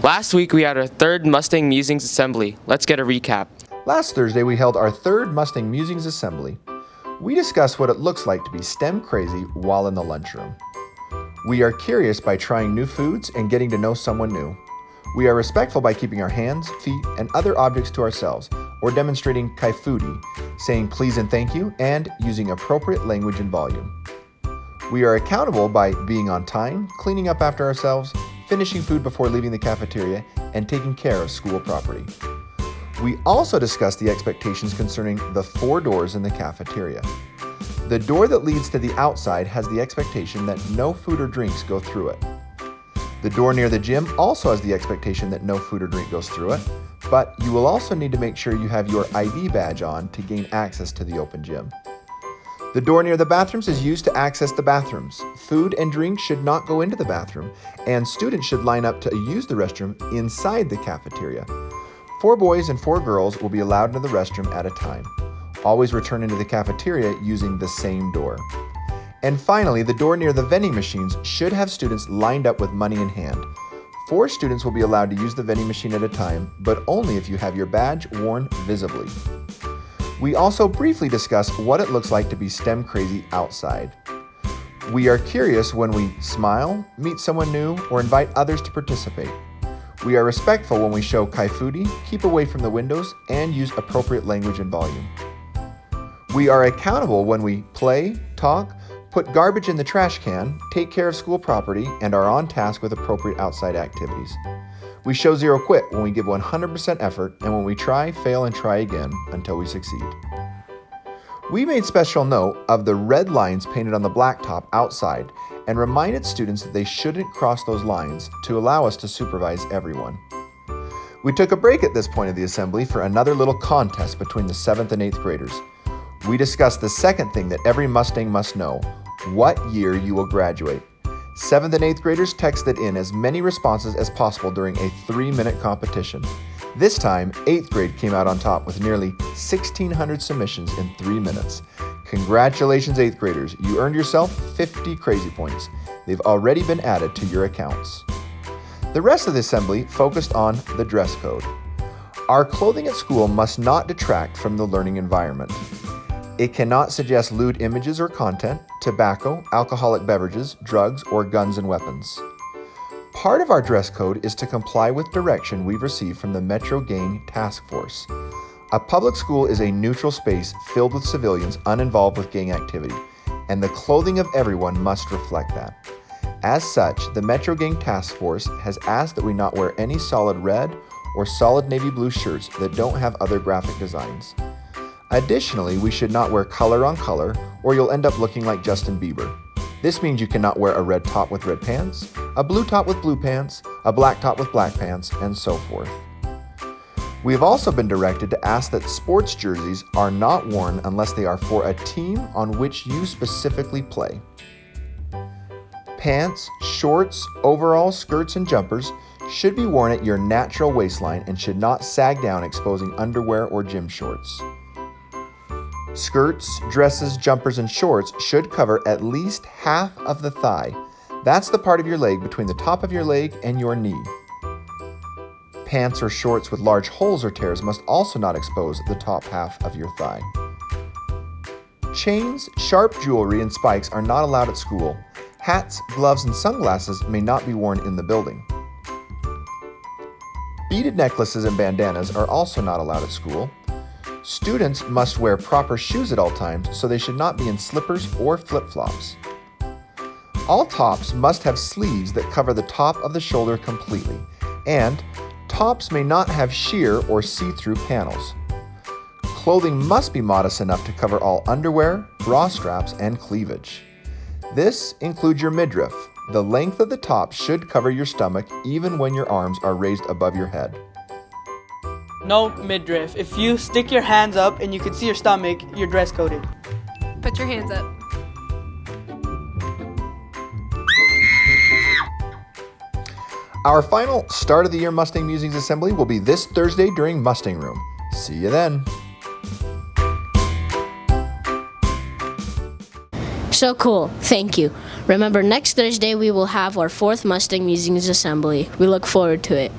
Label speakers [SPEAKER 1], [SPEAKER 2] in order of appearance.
[SPEAKER 1] Last week we had our third Mustang Musings assembly. Let's get a recap.
[SPEAKER 2] Last Thursday, we held our third Mustang Musings assembly. We discussed what it looks like to be STEM crazy while in the lunchroom. We are curious by trying new foods and getting to know someone new. We are respectful by keeping our hands, feet, and other objects to ourselves, or demonstrating kaifuri, saying please and thank you, and using appropriate language and volume. We are accountable by being on time, cleaning up after ourselves, finishing food before leaving the cafeteria, and taking care of school property. We also discussed the expectations concerning the 4 doors in the cafeteria. The door that leads to the outside has the expectation that no food or drinks go through it. The door near the gym also has the expectation that no food or drink goes through it, but you will also need to make sure you have your ID badge on to gain access to the open gym. The door near the bathrooms is used to access the bathrooms. Food and drink should not go into the bathroom, and students should line up to use the restroom inside the cafeteria. 4 boys and 4 girls will be allowed into the restroom at a time. Always return into the cafeteria using the same door. And finally, the door near the vending machines should have students lined up with money in hand. 4 students will be allowed to use the vending machine at a time, but only if you have your badge worn visibly. We also briefly discuss what it looks like to be STEM crazy outside. We are curious when we smile, meet someone new, or invite others to participate. We are respectful when we show kaifuri, keep away from the windows, and use appropriate language and volume. We are accountable when we play, talk, put garbage in the trash can, take care of school property, and are on task with appropriate outside activities. We show zero quit when we give 100% effort, and when we try, fail, and try again until we succeed. We made special note of the red lines painted on the blacktop outside and reminded students that they shouldn't cross those lines to allow us to supervise everyone. We took a break at this point of the assembly for another little contest between the 7th and 8th graders. We discussed the second thing that every Mustang must know: what year you will graduate. 7th and 8th graders texted in as many responses as possible during a 3-minute competition. This time, 8th grade came out on top with nearly 1,600 submissions in 3 minutes. Congratulations, 8th graders. You earned yourself 50 crazy points. They've already been added to your accounts. The rest of the assembly focused on the dress code. Our clothing at school must not detract from the learning environment. It cannot suggest lewd images or content, tobacco, alcoholic beverages, drugs, or guns and weapons. Part of our dress code is to comply with direction we've received from the Metro Gang Task Force. A public school is a neutral space filled with civilians uninvolved with gang activity, and the clothing of everyone must reflect that. As such, the Metro Gang Task Force has asked that we not wear any solid red or solid navy blue shirts that don't have other graphic designs. Additionally, we should not wear color on color, or you'll end up looking like Justin Bieber. This means you cannot wear a red top with red pants, a blue top with blue pants, a black top with black pants, and so forth. We have also been directed to ask that sports jerseys are not worn unless they are for a team on which you specifically play. Pants, shorts, overalls, skirts, and jumpers should be worn at your natural waistline and should not sag down, exposing underwear or gym shorts. Skirts, dresses, jumpers, and shorts should cover at least half of the thigh. That's the part of your leg between the top of your leg and your knee. Pants or shorts with large holes or tears must also not expose the top half of your thigh. Chains, sharp jewelry, and spikes are not allowed at school. Hats, gloves, and sunglasses may not be worn in the building. Beaded necklaces and bandanas are also not allowed at school. Students must wear proper shoes at all times, so they should not be in slippers or flip-flops. All tops must have sleeves that cover the top of the shoulder completely, and tops may not have sheer or see-through panels. Clothing must be modest enough to cover all underwear, bra straps, and cleavage. This includes your midriff. The length of the top should cover your stomach even when your arms are raised above your head.
[SPEAKER 3] No midriff. If you stick your hands up and you can see your stomach, you're dress coded.
[SPEAKER 4] Put your hands up.
[SPEAKER 2] Our final start of the year Mustang Musings assembly will be this Thursday during Mustang Room. See you then.
[SPEAKER 5] So cool. Thank you. Remember, next Thursday we will have our 4th Mustang Musings assembly. We look forward to it.